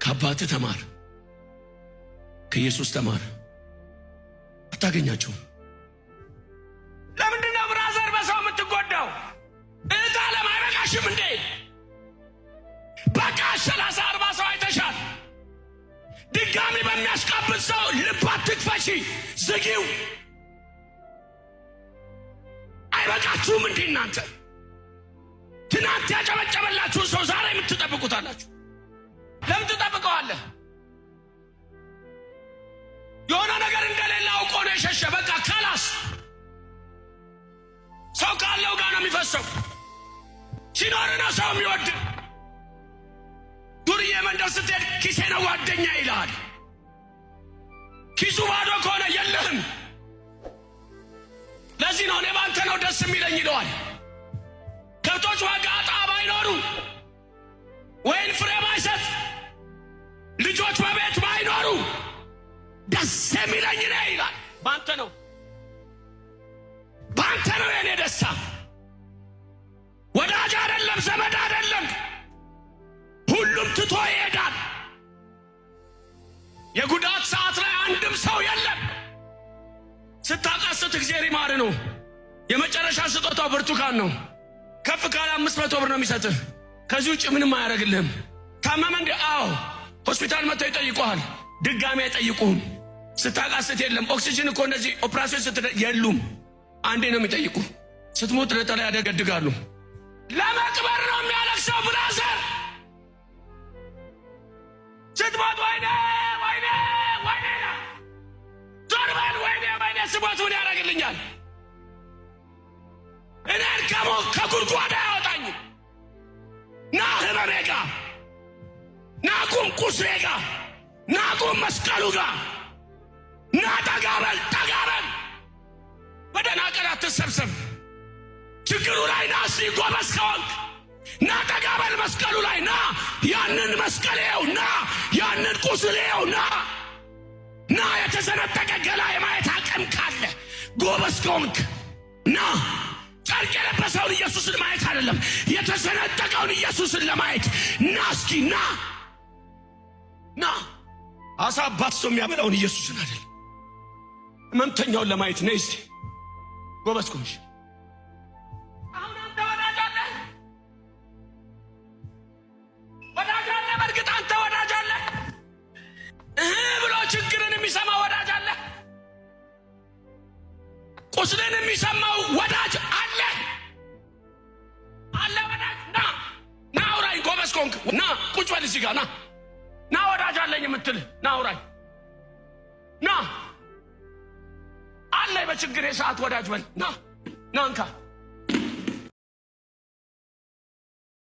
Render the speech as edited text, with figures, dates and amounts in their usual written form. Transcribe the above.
ከአባት ተማር፣ ከኢየሱስ ተማር። አታገኛቸውም። ለምንድነው ብራዘር በሰው የምትጎዳው? እህት ዓለም አይበቃሽም እንዴ? በቃ 30-40 ሰው አይተሻል። ድጋሚ በሚያስቀብጥ ሰው ልብ አትክፈሺ፣ ዝጊው። አይበቃችሁም እንዴ እናንተ? ትናንት ያጨበጨበላችሁን ሰው ዛሬ የምትጠብቁታላችሁ? ለምን ትጠብቀዋለህ? የሆነ ነገር እንደሌለ አውቆ ነው የሸሸ። በቃ ከላስ ሰው ካለው ጋር ነው የሚፈሰው። ሲኖር ነው ሰው የሚወድ። ዱርዬ መንደር ስትሄድ ኪሴ ነው ጓደኛ ይልሃል። ኪሱ ባዶ ከሆነ የለህም። ለዚህ ነው እኔ ባንተ ነው ደስ የሚለኝ ይለዋል። ከብቶች ዋጋ አጣ ባይኖሩ፣ ወይን ፍሬ ባይሰጥ፣ ልጆች በቤት ባይኖሩ ደስ የሚለኝ ነው ይላል። ባንተ ነው፣ ባንተ ነው የኔ ደስታ። ወዳጅ አይደለም፣ ዘመድ አይደለም፣ ሁሉም ትቶ ይሄዳል። የጉዳት ሰዓት ላይ አንድም ሰው የለም። ስታቃስት እግዚአብሔር ይማር ነው። የመጨረሻ ስጦታው ብርቱካን ነው። ከፍ ካለ 500 ብር ነው የሚሰጥህ። ከዚህ ውጭ ምንም አያደርግልህም። ታመመ እንዴ? አዎ። ሆስፒታል መጥተው ይጠይቁሃል። ድጋሚ አይጠይቁህም። ስታቃስት የለም። ኦክሲጅን እኮ እንደዚህ ኦፕራሲዮን ስትደርግ የሉም። አንዴ ነው የሚጠይቁ። ስትሞት ለጠላ ያደገድጋሉ። ለመቅበር ነው የሚያለቅሰው ብራዘር። ስትሞት ወይኔ ወይኔ ወይኔ ዞር በል፣ ወይኔ ወይኔ ስሞት ምን ያደርግልኛል? እኔን ከጉድጓድ አያወጣኝም። ና ህመሜ ጋ፣ ና ቁም ቁስሌ ጋ፣ ና ቁም መስቀሉ ጋ፣ ና ጠጋበል ጠጋበል። በደህና ቀን አትሰብሰብ። ችግሩ ላይ ና እስቲ ጎበዝ ከሆንክ ና ጠጋበል መስቀሉ ላይ ና። ያንን መስቀሌው ና፣ ያንን ቁስሌው ና፣ ና የተሰነጠቀ ገላ የማየት አቅም ካለ ጎበዝ ከሆንክ ና። ጨርቅ የለበሰውን ኢየሱስን ማየት አይደለም፣ የተሰነጠቀውን ኢየሱስን ለማየት ና እስኪ ና ና። አሳ አባትቶ የሚያበላውን ኢየሱስን አይደለም፣ ህመምተኛውን ለማየት ነይ እስቲ ጎበዝ ከሆንሽ። አሁን አንተ ወዳጅ አለ፣ ወዳጅ አለ። በእርግጥ አንተ ወዳጅ አለ ብሎ ችግርን የሚሰማ ወዳጅ አለ። ቁስልን የሚሰማው ወዳጅ አለ አለ። ወዳጅ ና ና አውራኝ ጎበዝ ከሆንክ ና ቁጭ በል እዚህ ጋር ና ና። ወዳጅ አለኝ የምትል ና አውራኝ ና አለ። በችግሬ ሰዓት ወዳጅ በል ና ና እንካ